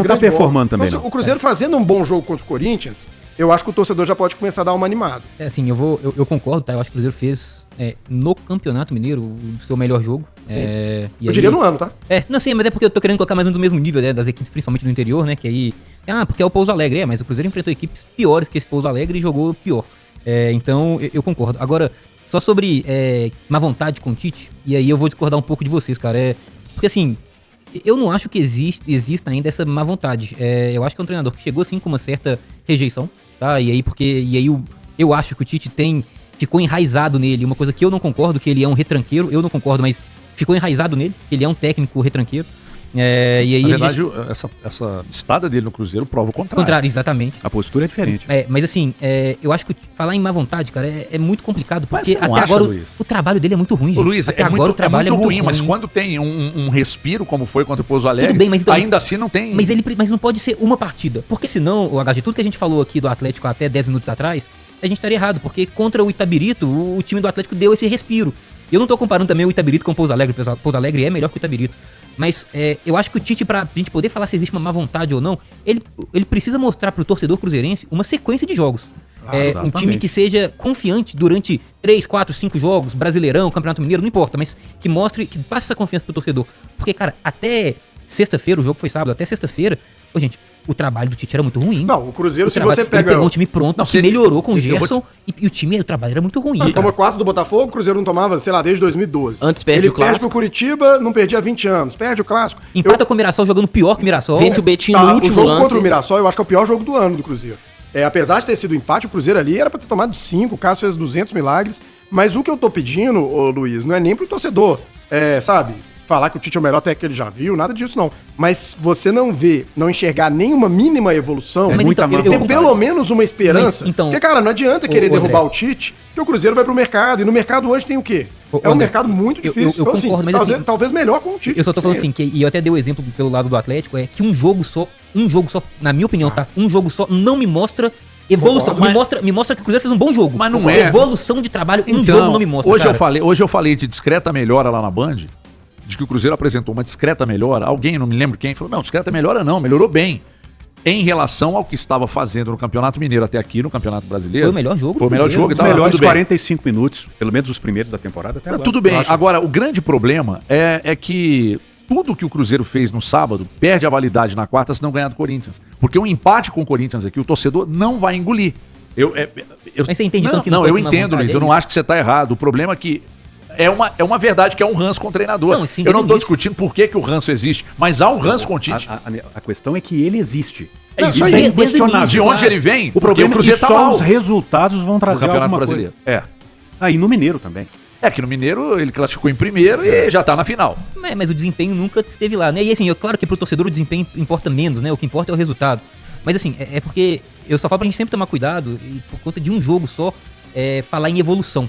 tá performando também, então, não. O Cruzeiro fazendo um bom jogo contra o Corinthians, eu acho que o torcedor já pode começar a dar uma animada. Assim, eu concordo, tá? Eu acho que o Cruzeiro fez no Campeonato Mineiro o seu melhor jogo. Eu diria no ano, tá? Não sei, mas é porque eu tô querendo colocar mais ou menos no mesmo nível, né, das equipes, principalmente do interior, né? Que aí. Porque é o Pouso Alegre, mas o Cruzeiro enfrentou equipes piores que esse Pouso Alegre e jogou pior. Então, eu concordo. Agora, só sobre má vontade com o Tite, e aí eu vou discordar um pouco de vocês, cara. Porque assim, eu não acho que exista ainda essa má vontade. Eu acho que é um treinador que chegou assim com uma certa rejeição, tá? E aí eu acho que o Tite ficou enraizado nele, uma coisa que eu não concordo, que ele é um retranqueiro, eu não concordo, mas ficou enraizado nele, que ele é um técnico retranqueiro. E aí na verdade, essa estada dele no Cruzeiro prova o contrário. Exatamente. A postura é diferente. Mas assim, eu acho que falar em má vontade, cara, é muito complicado, porque até agora Luiz? O trabalho dele é muito ruim, gente. Luiz, até agora o trabalho é muito ruim. Mas quando tem um respiro, como foi contra o Pouso Alegre, tudo bem, mas então, ainda assim não tem... Mas não pode ser uma partida, porque senão, o HG, tudo que a gente falou aqui do Atlético até 10 minutos atrás, a gente estaria errado, porque contra o Itabirito, o time do Atlético deu esse respiro. Eu não tô comparando também o Itabirito com o Pouso Alegre, pessoal. O Pouso Alegre é melhor que o Itabirito. Mas eu acho que o Tite, pra gente poder falar se existe uma má vontade ou não, ele precisa mostrar pro torcedor cruzeirense uma sequência de jogos. Um time que seja confiante durante 3, 4, 5 jogos, Brasileirão, Campeonato Mineiro, não importa, mas que mostre, que passe essa confiança pro torcedor. Porque, cara, até sexta-feira, o jogo foi sábado, até sexta-feira, gente, o trabalho do Tite era muito ruim. Não, o Cruzeiro, se você pega... Ele pegou um time pronto, que melhorou com o Gerson, e o trabalho era muito ruim. Toma 4 do Botafogo, o Cruzeiro não tomava, sei lá, desde 2012. Antes perde o clássico. Ele perde pro Curitiba, não perdia há 20 anos. Perde o clássico. Empata com o Mirassol, jogando pior que o Mirassol. Vence o Betinho no último lance. O jogo lance. contra o Mirassol, eu acho que é o pior jogo do ano do Cruzeiro. Apesar de ter sido empate, o Cruzeiro ali era pra ter tomado 5, o Cássio fez 200 milagres. Mas o que eu tô pedindo, Luiz, não é nem pro torcedor, sabe... falar que o Tite é o melhor técnico que ele já viu, nada disso não. Mas você não enxergar nenhuma mínima evolução, ele tem pelo menos uma esperança. Porque, cara, não adianta querer derrubar o Tite, porque o Cruzeiro vai pro mercado, e no mercado hoje tem o quê? Um mercado muito difícil. Eu concordo, mas talvez melhor com o Tite. Eu só tô falando assim, e eu até dei o exemplo pelo lado do Atlético, que um jogo só, na minha opinião, tá? Um jogo só não me mostra evolução. Me mostra que o Cruzeiro fez um bom jogo. Mas não é. Evolução de trabalho, um jogo não me mostra, Hoje eu falei de discreta melhora lá na Band, de que o Cruzeiro apresentou uma discreta melhora. Alguém, não me lembro quem, falou, não, discreta melhora não, melhorou bem. Em relação ao que estava fazendo no Campeonato Mineiro até aqui, no Campeonato Brasileiro. Foi o melhor jogo. Foi o melhor jogo. Os melhores 45 minutos, pelo menos os primeiros da temporada até agora. Tudo bem. Agora, o grande problema é que tudo que o Cruzeiro fez no sábado perde a validade na quarta se não ganhar do Corinthians. Porque um empate com o Corinthians aqui, o torcedor não vai engolir. Mas você entende então que não eu entendo, Luiz. Eu não acho que você está errado. O problema é que é uma verdade que é um ranço com o treinador. Eu não estou discutindo por que o ranço existe, mas há um ranço com o Tite. A questão é que ele existe. Isso aí. É inquestionável. De onde ele vem? O problema é que tá só os resultados vão trazer Campeonato alguma Brasileiro. Coisa. E no Mineiro também. Que no Mineiro ele classificou em primeiro e já tá na final. Mas o desempenho nunca esteve lá, né? E assim, claro que pro torcedor o desempenho importa menos, né? O que importa é o resultado. Mas assim, porque eu só falo pra gente sempre tomar cuidado, e por conta de um jogo só, falar em evolução.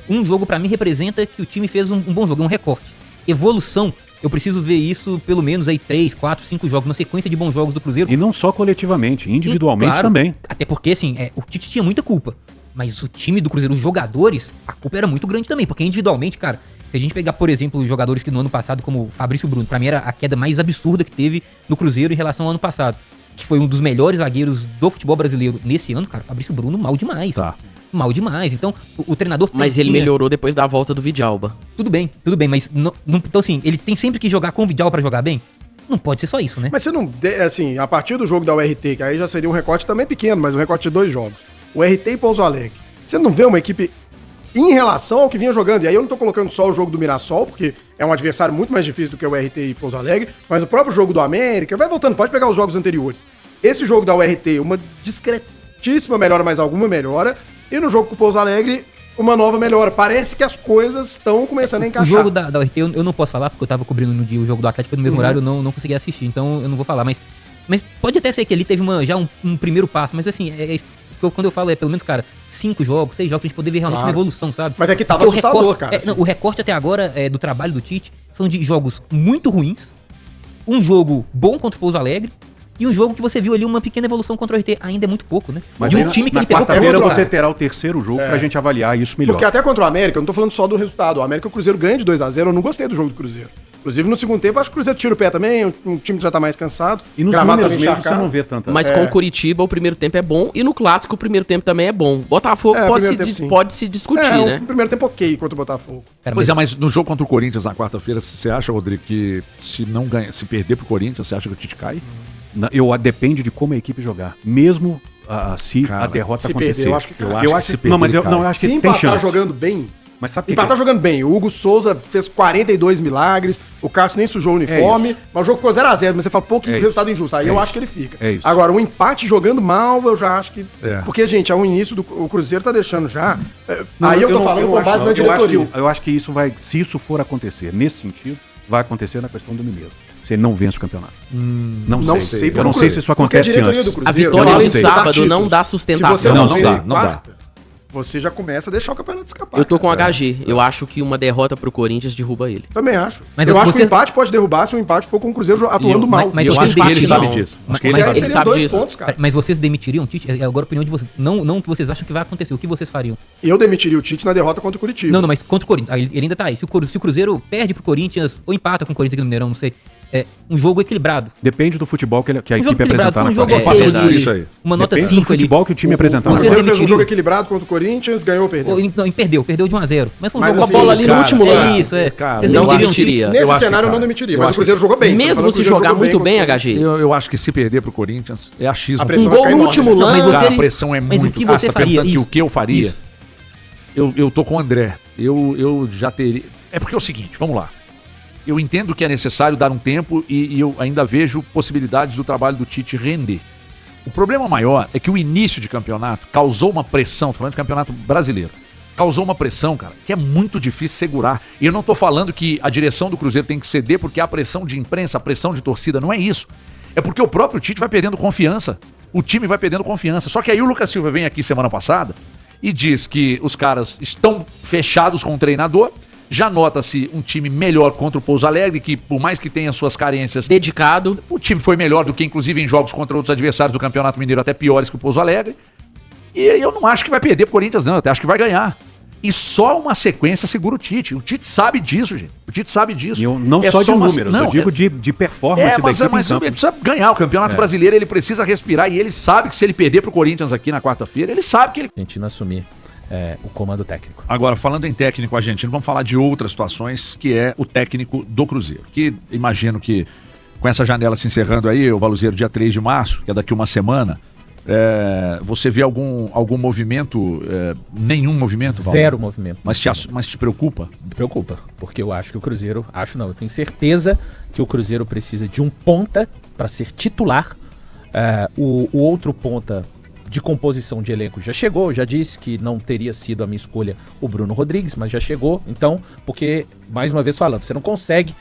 Um jogo pra mim representa que o time fez um bom jogo, um recorte. Evolução, eu preciso ver isso pelo menos aí 3, 4, 5 jogos, uma sequência de bons jogos do Cruzeiro. E não só coletivamente, individualmente claro, também. Até porque assim, o Tite tinha muita culpa. Mas o time do Cruzeiro, os jogadores, a culpa era muito grande também. Porque individualmente, cara, se a gente pegar, por exemplo, os jogadores que no ano passado, como o Fabrício Bruno, pra mim era a queda mais absurda que teve no Cruzeiro em relação ao ano passado. Que foi um dos melhores zagueiros do futebol brasileiro nesse ano, cara. Fabrício Bruno, mal demais. Mal demais. Então, o treinador... Mas ele melhorou depois da volta do Vidalba. Tudo bem, mas... então, assim, ele tem sempre que jogar com o Vidal pra jogar bem? Não pode ser só isso, né? Mas você não... Assim, a partir do jogo da URT, que aí já seria um recorte também pequeno, mas um recorte de 2 jogos. O RT e Pouso Alegre. Você não vê uma equipe em relação ao que vinha jogando. E aí eu não tô colocando só o jogo do Mirassol, porque é um adversário muito mais difícil do que o RT e Pouso Alegre, mas o próprio jogo do América, vai voltando, pode pegar os jogos anteriores. Esse jogo da URT, uma discretíssima melhora, mais alguma melhora, e no jogo com o Pouso Alegre, uma nova melhora. Parece que as coisas estão começando a encaixar. O jogo da URT eu não posso falar, porque eu tava cobrindo no dia o jogo do Atlético, foi no mesmo horário, eu não consegui assistir, então eu não vou falar, mas pode até ser que ali teve já um primeiro passo, mas assim, quando eu falo pelo menos, cara, 5 jogos, 6 jogos, pra gente poder ver realmente uma evolução, sabe? Mas é que tava assustador, cara. O recorte até agora do trabalho do Tite são de jogos muito ruins, um jogo bom contra o Pouso Alegre, e um jogo que você viu ali uma pequena evolução contra o RT. Ainda é muito pouco, né? Mas de um time que ele pegou... quarta-feira você terá o terceiro jogo pra gente avaliar isso melhor. Porque até contra o América, eu não tô falando só do resultado. O América, o Cruzeiro ganha de 2-0, eu não gostei do jogo do Cruzeiro. O Inclusive, no segundo tempo, acho que o Cruzeiro tira o pé também, o time já tá mais cansado. E nos Gramado números também mesmo você encharcado. não vê tanta... Mas com o Curitiba, o primeiro tempo é bom. E no Clássico, o primeiro tempo também é bom. Botafogo É, pode, primeiro se, tempo, sim. pode se discutir, né? O primeiro tempo ok contra o Botafogo. Cara, Pois é, mas no jogo contra o Corinthians na quarta-feira, você acha, Rodrigo, que se não ganha, se perder pro Corinthians, você acha que o Tite cai? Depende de como a equipe jogar. Mesmo se Cara, a derrota se acontecer. perder, eu acho que cai. Eu acho que se perder, não, mas eu cai. acho que Se tem empatar chance. jogando bem, Mas sabe o que empatar jogando bem. O Hugo Souza fez 42 milagres, o Cássio nem sujou o uniforme, mas o jogo ficou 0x0, mas você fala, pô, que resultado injusto. Aí eu acho que ele fica. É isso. Agora, um empate jogando mal, eu já acho que... É. Porque, gente, ao início o Cruzeiro tá deixando já... Não, aí eu tô não- falando eu com acho base não. na diretoria. Eu acho que isso vai, se isso for acontecer nesse sentido, vai acontecer na questão do Mineiro. Se ele não vence o campeonato. Não sei. Eu não sei se isso acontece Porque a diretoria antes. do Cruzeiro... A vitória eu no não sei. sábado não dá Se sustentação. você Não, não, não vence dá, não quarta, você já começa a deixar o campeonato escapar. Eu tô com cara. HG. Eu acho que uma derrota pro Corinthians derruba ele. Também acho. Mas eu acho que o vocês- empate pode derrubar se o empate for com o Cruzeiro atuando mal. mas eu vocês acho que ele demitiram- sabe disso. Acho que E ele aí mas sabe ele seria sabe 2 disso. pontos, cara. Mas vocês demitiriam o Tite? É agora a opinião de vocês. Não o que vocês acham que vai acontecer. O que vocês fariam? Eu demitiria o Tite na derrota contra o Curitiba. Não, mas contra o Corinthians. Aí ele ainda tá aí. Se o Cruzeiro perde pro Corinthians ou empata com o Corinthians aqui no Mineirão, não sei. É um jogo equilibrado. Depende do futebol que a Um equipe jogo equilibrado. apresentar Foi na um jogo quarta. ok. ok. Passou por isso aí. Uma nota Depende 5 do futebol que o time apresentar O na Vocês Cruzeiro quarta. fez um demitiriam- jogo equilibrado contra o Corinthians, ganhou ou perdeu. Não, perdeu de 1x0. Mas foi um Mas jogo assim, a bola ali no cara, último É lance. isso, é. Cara, Vocês não demitiriam o demitiria. Tite? Nesse Eu acho que, cenário eu não cara, demitiria, eu mas o acho Cruzeiro jogou bem. Tô Mesmo falando que se o Cruzeiro jogar jogou muito bem, contra o HG. Eu acho que se perder pro Corinthians é achismo. A pressão Um vai gol ficar no enorme, último né? Mas lance. Cara, a pressão é Mas o muito. que Cara, você tá faria? perguntando aqui Isso. o que eu faria? Isso. Eu tô com o André. Eu já teria. É porque é o seguinte, vamos lá. Eu entendo que é necessário dar um tempo e eu ainda vejo possibilidades do trabalho do Tite render. O problema maior é que o início de campeonato causou uma pressão, tô falando de campeonato brasileiro, causou uma pressão, cara, que é muito difícil segurar. E eu não tô falando que a direção do Cruzeiro tem que ceder porque há pressão de imprensa, a pressão de torcida, não é isso. É porque o próprio Tite vai perdendo confiança. O time vai perdendo confiança. Só que aí o Lucas Silva vem aqui semana passada e diz que os caras estão fechados com o treinador. Já nota-se um time melhor contra o Pouso Alegre, que por mais que tenha suas carências, Dedicado. o time foi melhor do que inclusive em jogos contra outros adversários do Campeonato Mineiro, até piores que o Pouso Alegre. E eu não acho que vai perder pro Corinthians, não. Eu até acho que vai ganhar. E só uma sequência segura o Tite. O Tite sabe disso, gente. O Tite sabe disso. E eu, não É só de uma- números, não, eu digo de performance da mas equipe em campo. ele precisa ganhar o Campeonato Brasileiro, ele precisa respirar e ele sabe que se ele perder pro Corinthians aqui na quarta-feira, ele sabe que ele... Argentina assumir o comando técnico. Agora, falando em técnico argentino, vamos falar de outras situações, que é o técnico do Cruzeiro. Que imagino que com essa janela se encerrando aí, o Valuzeiro, dia 3 de março, que é daqui uma semana, você vê algum movimento, nenhum movimento, Valdo? Zero movimento. Mas te preocupa? Me preocupa, porque eu acho que o Cruzeiro, eu tenho certeza que o Cruzeiro precisa de um ponta para ser titular. O outro ponta de composição de elenco já chegou, já disse que não teria sido a minha escolha o Bruno Rodrigues, mas já chegou, então, porque, mais uma vez falando, você não consegue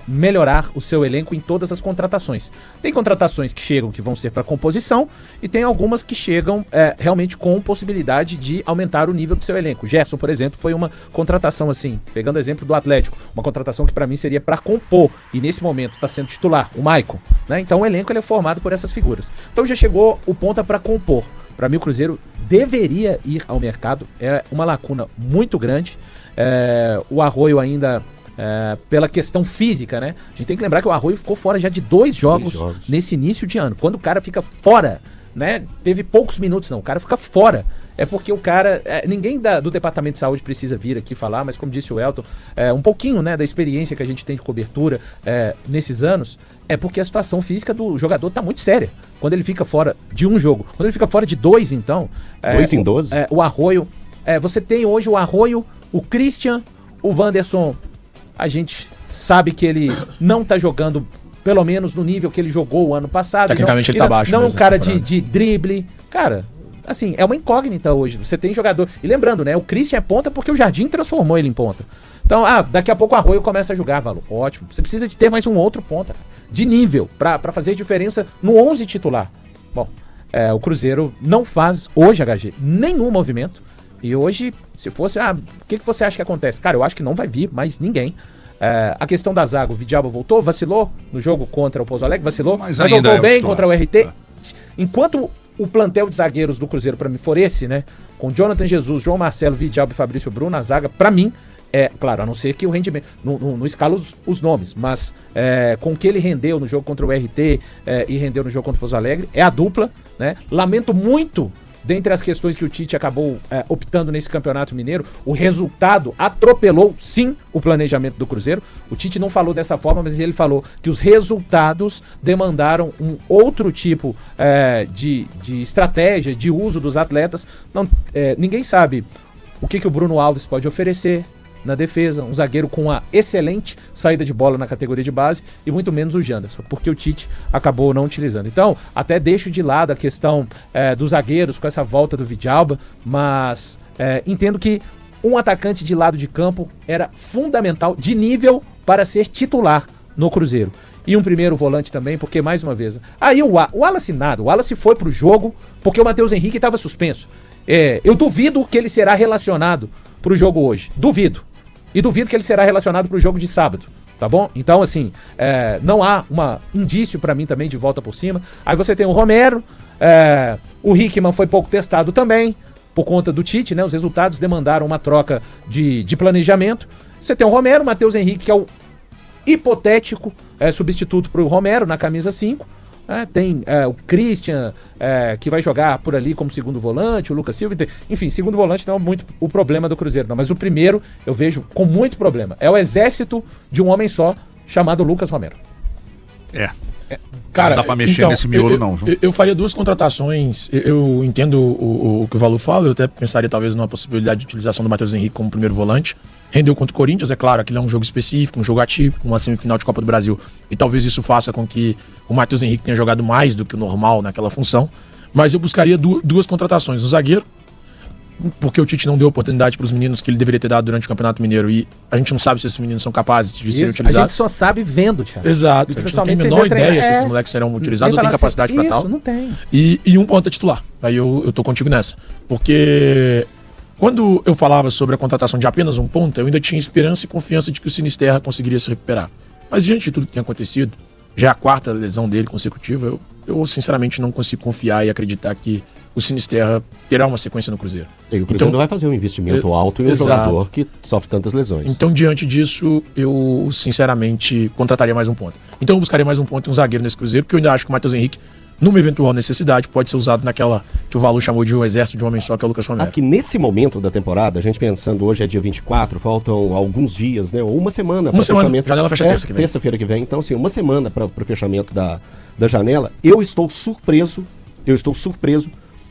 melhorar o seu elenco em todas as contratações. Tem contratações que chegam que vão ser para composição e tem algumas que chegam realmente com possibilidade de aumentar o nível do seu elenco. Gerson, por exemplo, foi uma contratação assim, pegando o exemplo do Atlético, uma contratação que para mim seria para compor, e nesse momento está sendo titular, o Maicon, né? Então o elenco ele é formado por essas figuras. Então já chegou o ponta para compor. Para mim o Cruzeiro deveria ir ao mercado, é uma lacuna muito grande. O Arroio ainda, pela questão física, né? A gente tem que lembrar que o Arroio ficou fora já de 2 jogos nesse início de ano. Quando o cara fica fora, né? Teve poucos minutos não, o cara fica fora. É porque o cara, ninguém do Departamento de Saúde precisa vir aqui falar, mas como disse o Elton, um pouquinho, né, da experiência que a gente tem de cobertura nesses anos, é porque a situação física do jogador tá muito séria. Quando ele fica fora de um jogo, quando ele fica fora de 2, então... 2 em 12? O Arroio, você tem hoje o Arroio, o Christian, o Wanderson, a gente sabe que ele não tá jogando, pelo menos no nível que ele jogou o ano passado. Tecnicamente ele tá baixo Não é um mesmo cara essa temporada. de drible, cara... Assim, é uma incógnita hoje. Você tem jogador... E lembrando, né? O Christian é ponta porque o Jardim transformou ele em ponta. Então, daqui a pouco o Arroio começa a jogar, Valo. Ótimo. Você precisa de ter mais um outro ponta, de nível, pra fazer diferença no 11 titular. Bom, o Cruzeiro não faz hoje, HG, nenhum movimento. E hoje, se fosse... o que você acha que acontece? Cara, eu acho que não vai vir mais ninguém. A questão da zaga, o Vidalba voltou, vacilou no jogo contra o Pouso Alegre, vacilou, Mas mas ainda voltou é o bem titular. contra o RT. Enquanto o plantel de zagueiros do Cruzeiro, pra mim, for esse, né? Com Jonathan Jesus, João Marcelo, Vidalba e Fabrício Bruno, a zaga, pra mim, Claro, a não ser que o rendimento, não escala os nomes, mas com o que ele rendeu no jogo contra o RT e rendeu no jogo contra o Pouso Alegre, é a dupla, né? Lamento muito, dentre as questões que o Tite acabou optando nesse Campeonato Mineiro, o resultado atropelou, sim, o planejamento do Cruzeiro. O Tite não falou dessa forma, mas ele falou que os resultados demandaram um outro tipo de estratégia, de uso dos atletas. Ninguém sabe o que o Bruno Alves pode oferecer na defesa, um zagueiro com uma excelente saída de bola na categoria de base, e muito menos o Janderson, porque o Tite acabou não utilizando. Então, até deixo de lado a questão dos zagueiros com essa volta do Vidalba, mas entendo que um atacante de lado de campo era fundamental, de nível, para ser titular no Cruzeiro. E um primeiro volante também, porque, mais uma vez, aí o Wallace nada, o Wallace foi pro jogo porque o Matheus Henrique estava suspenso. Eu duvido que ele será relacionado pro jogo hoje, duvido. E duvido que ele será relacionado pro jogo de sábado, tá bom? Então, assim, não há indício pra mim também de volta por cima. Aí você tem o Romero, o Hickman foi pouco testado também, por conta do Tite, né? Os resultados demandaram uma troca de planejamento. Você tem o Romero, o Matheus Henrique, que é o hipotético substituto pro Romero na camisa 5. Tem o Christian, que vai jogar por ali como segundo volante, o Lucas Silva, enfim, segundo volante não é muito o problema do Cruzeiro, não, mas o primeiro eu vejo com muito problema. É o exército de um homem só, chamado Lucas Romero. Cara, não dá pra mexer nesse miolo, não. Eu faria 2 contratações. Eu entendo o que o Valu fala, eu até pensaria talvez numa possibilidade de utilização do Matheus Henrique como primeiro volante. Rendeu contra o Corinthians, é claro, aquilo é um jogo específico, um jogo atípico, uma semifinal de Copa do Brasil. E talvez isso faça com que o Matheus Henrique tenha jogado mais do que o normal naquela função. Mas eu buscaria 2 contratações. Um zagueiro, porque o Tite não deu oportunidade para os meninos que ele deveria ter dado durante o Campeonato Mineiro. E a gente não sabe se esses meninos são capazes de serem utilizados. A gente só sabe vendo, Thiago. Exato. A gente não tem a menor ideia se esses moleques serão utilizados ou tem capacidade para tal. Isso, não tem. E um ponta titular. Aí eu tô contigo nessa. Porque quando eu falava sobre a contratação de apenas um ponta, eu ainda tinha esperança e confiança de que o Sinisterra conseguiria se recuperar. Mas diante de tudo que tem acontecido, já é a 4ª lesão dele consecutiva, eu sinceramente não consigo confiar e acreditar que o Sinisterra terá uma sequência no Cruzeiro. E o Cruzeiro não vai fazer um investimento alto em um jogador que sofre tantas lesões. Então, diante disso, eu sinceramente contrataria mais um ponta. Então eu buscaria mais um ponta e um zagueiro nesse Cruzeiro, porque eu ainda acho que o Matheus Henrique, numa eventual necessidade, pode ser usado naquela que o Valu chamou de um exército de um homem só, que é o Lucas Romero. Aqui nesse momento da temporada, a gente pensando, hoje é dia 24, faltam alguns dias, né? Ou uma semana para o fechamento. Janela fecha terça-feira que vem. Então, assim, uma semana para o fechamento da janela. Eu estou surpreso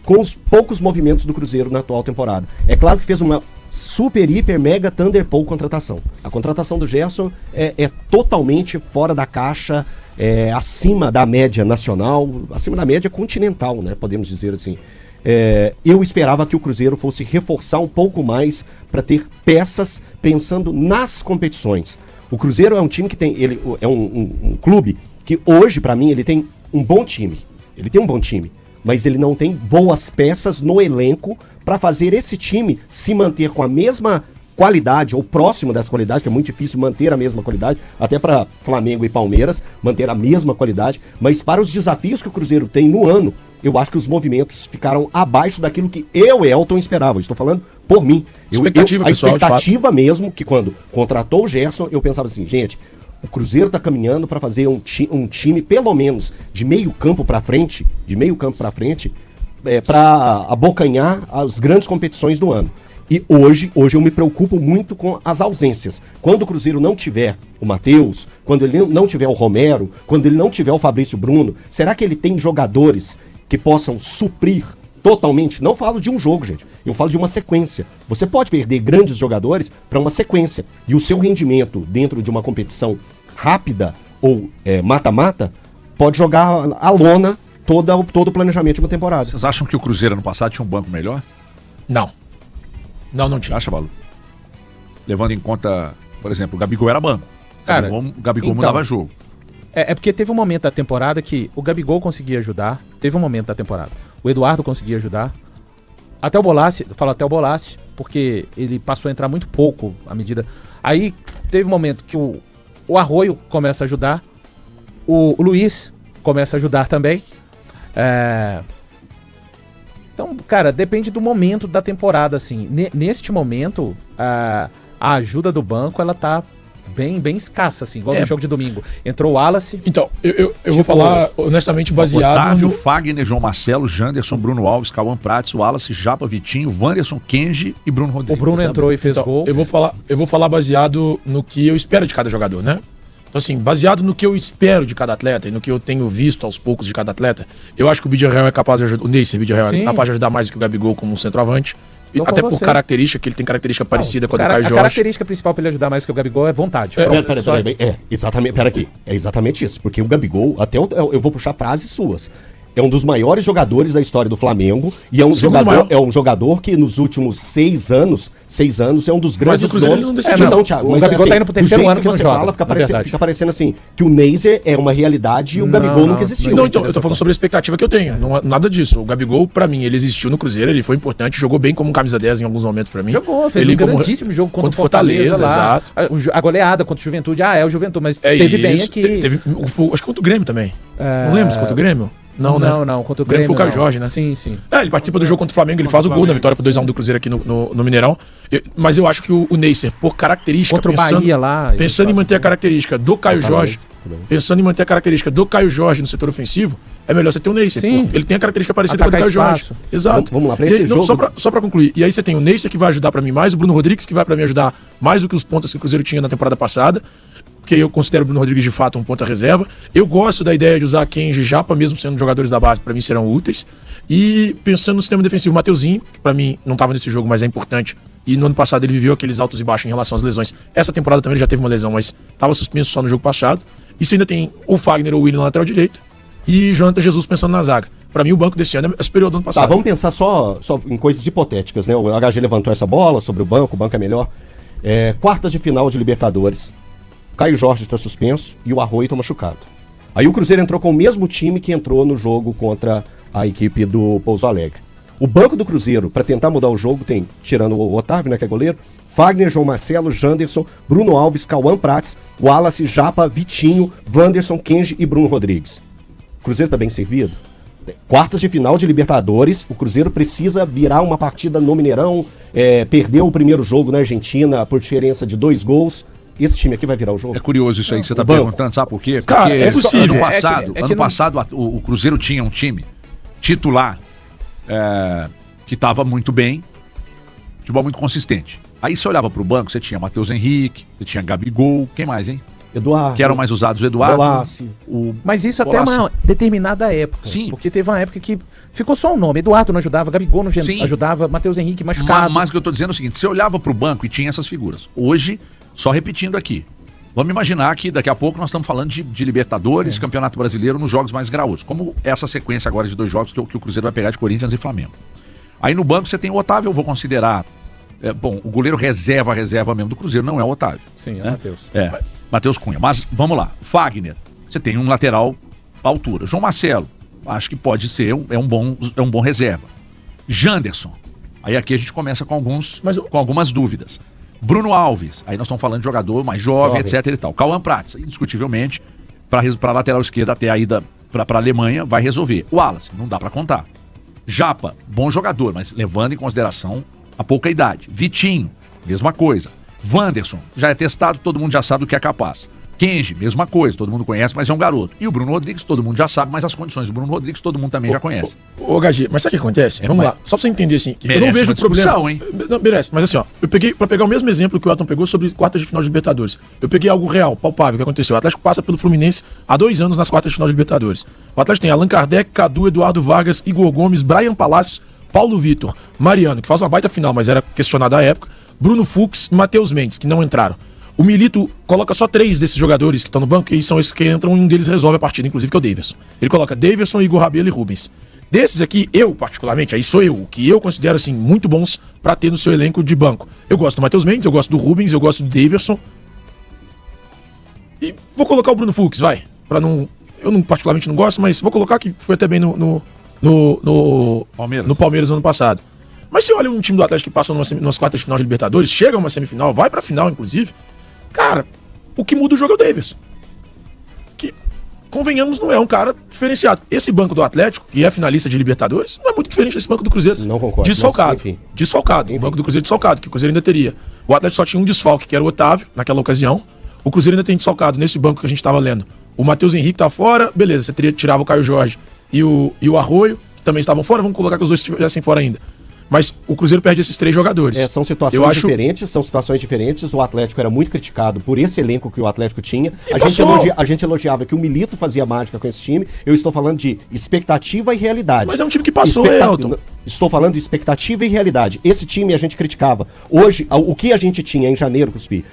com os poucos movimentos do Cruzeiro na atual temporada. É claro que fez uma super, hiper, mega Thunderbolt contratação. A contratação do Gerson é totalmente fora da caixa, acima da média nacional, acima da média continental, né? Podemos dizer assim. Eu esperava que o Cruzeiro fosse reforçar um pouco mais para ter peças pensando nas competições. O Cruzeiro é um time que tem, ele é um clube que hoje, para mim, ele tem um bom time. Ele tem um bom time, mas ele não tem boas peças no elenco para fazer esse time se manter com a mesma qualidade, ou próximo dessa qualidade, que é muito difícil manter a mesma qualidade, até para Flamengo e Palmeiras, manter a mesma qualidade, mas para os desafios que o Cruzeiro tem no ano, eu acho que os movimentos ficaram abaixo daquilo que eu, Elton, esperava. Eu estou falando por mim. A expectativa mesmo, que quando contratou o Gerson, eu pensava assim, gente, o Cruzeiro está caminhando para fazer um time, pelo menos, de meio campo para frente, para abocanhar as grandes competições do ano. E hoje eu me preocupo muito com as ausências. Quando o Cruzeiro não tiver o Matheus, quando ele não tiver o Romero, quando ele não tiver o Fabrício Bruno, será que ele tem jogadores que possam suprir totalmente? Não falo de um jogo, gente. Eu falo de uma sequência. Você pode perder grandes jogadores para uma sequência. E o seu rendimento dentro de uma competição rápida ou mata-mata pode jogar à lona todo o planejamento de uma temporada. Vocês acham que o Cruzeiro ano passado tinha um banco melhor? Não tinha. Acha, Valu? Levando em conta, por exemplo, o Gabigol era banco. Cara, o Gabigol mudava jogo. É porque teve um momento da temporada que o Gabigol conseguia ajudar. Teve um momento da temporada. O Eduardo conseguia ajudar. Até o Bolassi, porque ele passou a entrar muito pouco à medida. Aí teve um momento que o Arroio começa a ajudar. O Luiz começa a ajudar também. Então, cara, depende do momento da temporada, assim. Neste momento, a ajuda do banco, ela tá bem escassa, assim, igual no jogo de domingo. Entrou o Wallace. Então, eu vou falar honestamente baseado Otávio, no... Fagner, João Marcelo, Janderson, Bruno Alves, Cauã Prates, Wallace, Japa, Vitinho, Wanderson, Kenji e Bruno Rodrigues. O Bruno entrou e fez gol. Eu vou falar baseado no que eu espero de cada jogador, né? Então, assim, baseado no que eu espero de cada atleta e no que eu tenho visto aos poucos de cada atleta, eu acho que o Bidjarreal é capaz de ajudar, o Neisser Bidjarreal é capaz de ajudar mais do que o Gabigol como um centroavante. Até por característica, que ele tem característica parecida com a do Caio Jorge. A característica principal para ele ajudar mais que o Gabigol é vontade. Exatamente, pera aqui. É exatamente isso. Porque o Gabigol, até eu vou puxar frases suas. É um dos maiores jogadores da história do Flamengo e é um jogador que nos últimos 6 anos é um dos grandes nomes. Então, Thiago, o Gabigol tá indo pro terceiro ano que não joga. Fica parecendo assim, que o Neisser é uma realidade e o Gabigol nunca existiu. Não, então, eu tô falando sobre a expectativa que eu tenho. Não, nada disso. O Gabigol, pra mim, ele existiu no Cruzeiro, ele foi importante, jogou bem como camisa 10 em alguns momentos pra mim. Fez um grandíssimo jogo contra o Fortaleza lá. Exato. A goleada contra o Juventude, é o Juventude, mas teve bem aqui. Acho que contra o Grêmio também. Não lembro se contra o Grêmio? Não, contra o Grêmio foi o Caio Jorge, né? Sim. Ele participa do jogo contra o Flamengo, ele faz o gol na vitória pro 2x1 do Cruzeiro aqui no Mineirão. Mas eu acho que o Neisser, por característica, contra o Bahia lá, pensando em manter a característica do Caio Jorge, no setor ofensivo, é melhor você ter o Neisser. Ele tem a característica parecida com a do Caio Jorge. Exato. Vamos lá, pra esse jogo. Só pra concluir. E aí você tem o Neisser que vai ajudar pra mim mais, o Bruno Rodrigues que vai pra mim ajudar mais do que os pontas que o Cruzeiro tinha na temporada passada. Porque eu considero o Bruno Rodrigues de fato um ponta reserva. Eu gosto da ideia de usar Kenji e Japa, mesmo sendo jogadores da base, para mim serão úteis. E pensando no sistema defensivo, o Mateuzinho, que para mim não estava nesse jogo, mas é importante. E no ano passado ele viveu aqueles altos e baixos em relação às lesões. Essa temporada também ele já teve uma lesão, mas estava suspenso só no jogo passado. E você ainda tem o Fagner ou o Willian na lateral direito e Jonathan Jesus pensando na zaga. Para mim o banco desse ano é superior ao do ano passado. Vamos pensar só em coisas hipotéticas, né? O HG levantou essa bola sobre o banco é melhor. Quartas de final de Libertadores. Caio Jorge está suspenso e o Arroio está machucado. Aí o Cruzeiro entrou com o mesmo time que entrou no jogo contra a equipe do Pouso Alegre. O banco do Cruzeiro, para tentar mudar o jogo, tem, tirando o Otávio, né, que é goleiro, Fagner, João Marcelo, Janderson, Bruno Alves, Cauã Prates, Wallace, Japa, Vitinho, Wanderson, Kenji e Bruno Rodrigues. O Cruzeiro está bem servido? Quartas de final de Libertadores, o Cruzeiro precisa virar uma partida no Mineirão, perdeu o primeiro jogo na Argentina por diferença de 2 gols. Esse time aqui vai virar o jogo? É curioso isso aí que você está perguntando, sabe por quê? Porque cara, é possível. Ano passado o Cruzeiro tinha um time titular que estava muito bem, futebol muito consistente. Aí você olhava para o banco, você tinha Matheus Henrique, você tinha Gabigol, quem mais, hein? Eduardo. Que eram mais usados, o Eduardo. Bolassi. Mas isso até uma determinada época. Sim. Porque teve uma época que ficou só o nome. Eduardo não ajudava, Gabigol não ajudava, Matheus Henrique machucado. Mas o que eu estou dizendo é o seguinte, você olhava para o banco e tinha essas figuras. Hoje, só repetindo aqui, vamos imaginar que daqui a pouco nós estamos falando de Libertadores, Campeonato Brasileiro nos jogos mais graúdos. Como essa sequência agora de 2 jogos que o Cruzeiro vai pegar de Corinthians e Flamengo. Aí no banco você tem o Otávio, eu vou considerar... o goleiro reserva mesmo do Cruzeiro não é o Otávio. Sim, é o Matheus. Matheus Cunha. Mas vamos lá, Fagner, você tem um lateral à altura. João Marcelo, acho que pode ser, um bom reserva. Janderson, aí aqui a gente começa com algumas dúvidas. Bruno Alves, aí nós estamos falando de jogador mais jovem, etc e tal. Cauã Prates, indiscutivelmente, para a lateral esquerda até a ida para a Alemanha, vai resolver. O Wallace, não dá para contar. Japa, bom jogador, mas levando em consideração a pouca idade. Vitinho, mesma coisa. Wanderson, já é testado, todo mundo já sabe do que é capaz. Kenji, mesma coisa, todo mundo conhece, mas é um garoto. E o Bruno Rodrigues, todo mundo já sabe, mas as condições do Bruno Rodrigues, todo mundo também já conhece. Ô, HG, mas sabe o que acontece? Vamos lá, só pra você entender assim, eu não vejo problema. Hein? Não, merece, mas assim, ó, eu peguei, pra pegar o mesmo exemplo que o Elton pegou sobre quartas de final de Libertadores, eu peguei algo real, palpável, que aconteceu. O Atlético passa pelo Fluminense há 2 anos nas quartas de final de Libertadores. O Atlético tem Allan Kardec, Cadu, Eduardo Vargas, Igor Gomes, Brian Palacios, Paulo Vitor, Mariano, que faz uma baita final, mas era questionado à época, Bruno Fux e Matheus Mendes, que não entraram. O Milito coloca só 3 desses jogadores que estão no banco, e são esses que entram, e um deles resolve a partida, inclusive, que é o Davidson. Ele coloca Davidson, Igor Rabelo e Rubens. Desses aqui, eu, particularmente, aí sou eu, o que eu considero, assim, muito bons pra ter no seu elenco de banco. Eu gosto do Matheus Mendes, eu gosto do Rubens, eu gosto do Davidson. E vou colocar o Bruno Fux, vai. Eu não, particularmente não gosto, mas vou colocar que foi até bem no Palmeiras no ano passado. Mas se olha um time do Atlético que passa nas quartas de final de Libertadores, chega a uma semifinal, vai pra final, inclusive, cara, o que muda o jogo é o Davidson. Que, convenhamos, não é um cara diferenciado. Esse banco do Atlético, que é finalista de Libertadores, não é muito diferente desse banco do Cruzeiro. Não concordo. Desfalcado. Um banco do Cruzeiro desfalcado, que o Cruzeiro ainda teria O Atlético só tinha um desfalque, que era o Otávio, naquela ocasião. O Cruzeiro ainda tem desfalcado nesse banco que a gente tava lendo. O Matheus Henrique tá fora, beleza, você tirava o Caio Jorge e o Arroio, que também estavam fora, vamos colocar que os dois estivessem fora ainda. Mas o Cruzeiro perde esses 3 jogadores. São situações diferentes, são situações diferentes. O Atlético era muito criticado por esse elenco que o Atlético tinha. A gente elogiava que o Milito fazia mágica com esse time. Eu estou falando de expectativa e realidade. Mas é um time que passou, Elton. Estou falando de expectativa e realidade. Esse time a gente criticava. Hoje, o que a gente tinha em janeiro, Cuspi,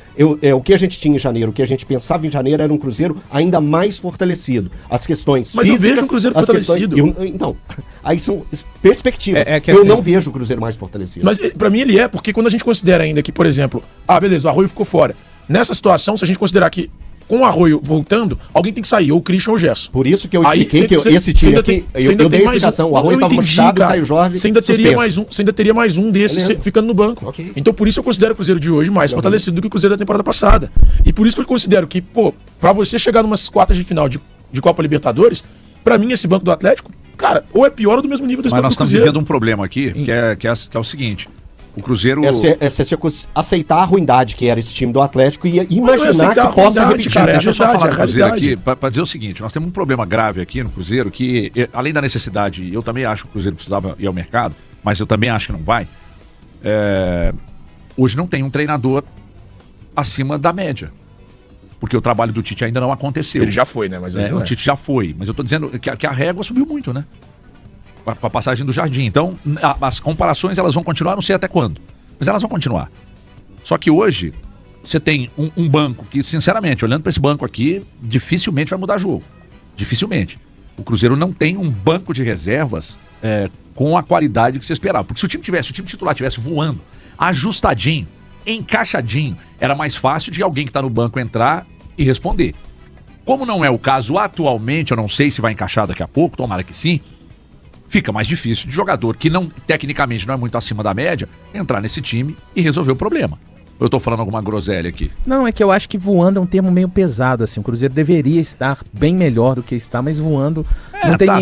o que a gente tinha em janeiro, o que a gente pensava em janeiro era um Cruzeiro ainda mais fortalecido. As questões Mas físicas, eu vejo o Cruzeiro fortalecido. Então, aí são perspectivas. Que eu assim, não vejo o Cruzeiro mais fortalecido. Mas pra mim ele porque quando a gente considera ainda que, por exemplo, beleza, o Arroio ficou fora. Nessa situação, se a gente considerar que com o Arroio voltando, alguém tem que sair, ou o Christian ou o Gerson. Por isso que eu expliquei esse time aqui, eu dei a explicação, o Arroio estava machucado, o Caio Jorge Você ainda teria mais um desses ficando no banco. Okay. Então por isso eu considero o Cruzeiro de hoje mais fortalecido do que o Cruzeiro da temporada passada. E por isso que eu considero que, pra você chegar numas quartas de final de Copa Libertadores, pra mim esse banco do Atlético, cara, ou é pior ou do mesmo nível desse banco do Cruzeiro. Mas nós estamos vivendo um problema aqui, que é o seguinte... O Cruzeiro... Você aceitar a ruindade que era esse time do Atlético e imaginar que possa repetir. Cara, deixa eu só falar do Cruzeiro aqui, para dizer o seguinte, nós temos um problema grave aqui no Cruzeiro, que além da necessidade, eu também acho que o Cruzeiro precisava ir ao mercado, mas eu também acho que não vai, hoje não tem um treinador acima da média. Porque o trabalho do Tite ainda não aconteceu. Ele já foi, né? Mas o Tite já foi, mas eu tô dizendo que a régua subiu muito, né? Para a passagem do Jardim. Então, as comparações elas vão continuar, não sei até quando, mas elas vão continuar. Só que hoje, você tem um banco que, sinceramente, olhando para esse banco aqui, dificilmente vai mudar jogo. Dificilmente. O Cruzeiro não tem um banco de reservas com a qualidade que você esperava. Porque se o time titular estivesse voando, ajustadinho, encaixadinho, era mais fácil de alguém que está no banco entrar e responder. Como não é o caso atualmente, eu não sei se vai encaixar daqui a pouco, tomara que sim, fica mais difícil de jogador que tecnicamente não é muito acima da média entrar nesse time e resolver o problema. Eu tô falando alguma groselha aqui? Não, é que eu acho que voando é um termo meio pesado, assim. O Cruzeiro deveria estar bem melhor do que está, mas voando...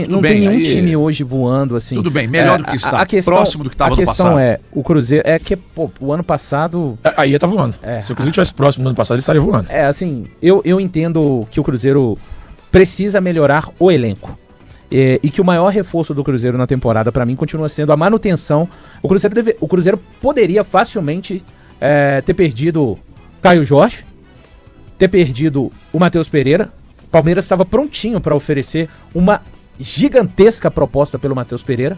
não tem nenhum time hoje voando, assim. Tudo bem, melhor do que está, próximo do que estava no passado. A questão o Cruzeiro... o ano passado... Aí ia tá voando. Se o Cruzeiro estivesse próximo do ano passado, ele estaria voando. Assim, eu entendo que o Cruzeiro precisa melhorar o elenco. E que o maior reforço do Cruzeiro na temporada, pra mim, continua sendo a manutenção. O Cruzeiro poderia facilmente ter perdido Caio Jorge, ter perdido o Matheus Pereira. O Palmeiras estava prontinho para oferecer uma gigantesca proposta pelo Matheus Pereira.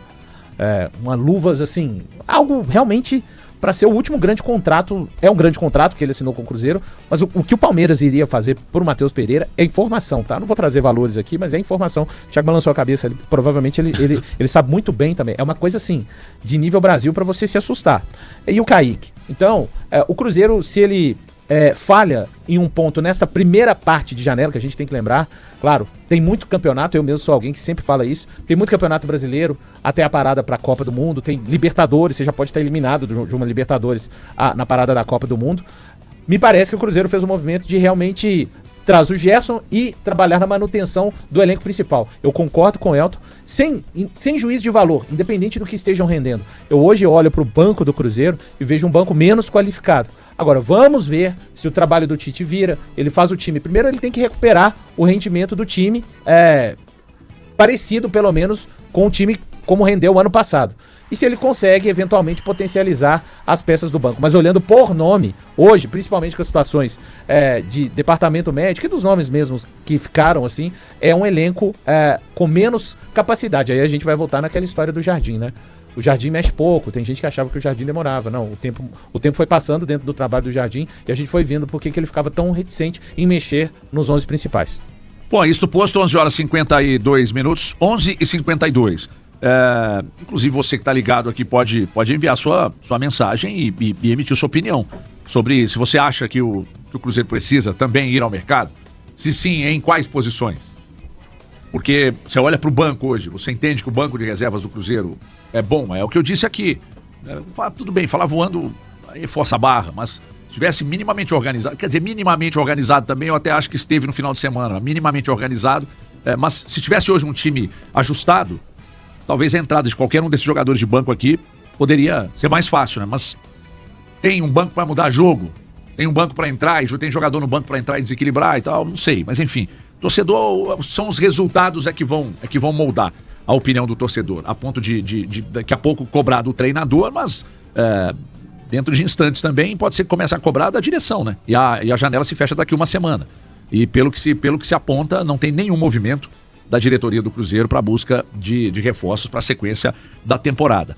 Uma luvas, assim, algo realmente para ser o último grande contrato. É um grande contrato que ele assinou com o Cruzeiro, mas o que o Palmeiras iria fazer por Matheus Pereira é informação, tá? Não vou trazer valores aqui, mas é informação. O Thiago balançou a cabeça, provavelmente ele sabe muito bem também. É uma coisa assim, de nível Brasil para você se assustar. E o Kaique? Então, o Cruzeiro, se ele falha em um ponto nessa primeira parte de janela, que a gente tem que lembrar, claro, tem muito campeonato, eu mesmo sou alguém que sempre fala isso, tem muito campeonato brasileiro, até a parada para a Copa do Mundo, tem Libertadores, você já pode estar eliminado de uma Libertadores na parada da Copa do Mundo. Me parece que o Cruzeiro fez um movimento de realmente trazer o Gerson e trabalhar na manutenção do elenco principal. Eu concordo com o Elton, sem juízo de valor, independente do que estejam rendendo. Eu hoje olho para o banco do Cruzeiro e vejo um banco menos qualificado. Agora, vamos ver se o trabalho do Tite vira, ele faz o time. Primeiro ele tem que recuperar o rendimento do time, parecido pelo menos com o time como rendeu o ano passado. E se ele consegue, eventualmente, potencializar as peças do banco. Mas olhando por nome, hoje, principalmente com as situações de departamento médico e dos nomes mesmos que ficaram assim, é um elenco com menos capacidade. Aí a gente vai voltar naquela história do Jardim, né? O Jardim mexe pouco, tem gente que achava que o Jardim demorava. Não, o tempo foi passando dentro do trabalho do Jardim e a gente foi vendo por que ele ficava tão reticente em mexer nos 11 principais. Bom, isso posto, 11 horas e 52 minutos, 11h52. Inclusive você que está ligado aqui pode enviar sua mensagem e emitir sua opinião sobre se você acha que o Cruzeiro precisa também ir ao mercado. Se sim, em quais posições? Porque você olha para o banco hoje, você entende que o banco de reservas do Cruzeiro é bom, é o que eu disse aqui. Tudo bem, falar voando aí força a barra, mas se estivesse minimamente organizado, quer dizer, minimamente organizado também, eu até acho que esteve no final de semana, minimamente organizado, mas se tivesse hoje um time ajustado, talvez a entrada de qualquer um desses jogadores de banco aqui poderia ser mais fácil, né? Mas tem um banco para mudar jogo, tem um banco para entrar, e tem jogador no banco para entrar e desequilibrar e tal, não sei, mas enfim, torcedor, são os resultados que vão moldar a opinião do torcedor, a ponto de daqui a pouco cobrar do treinador, mas dentro de instantes também pode ser que comece a cobrar da direção, né? E a janela se fecha daqui uma semana. E pelo que se aponta, não tem nenhum movimento da diretoria do Cruzeiro para busca de reforços para a sequência da temporada.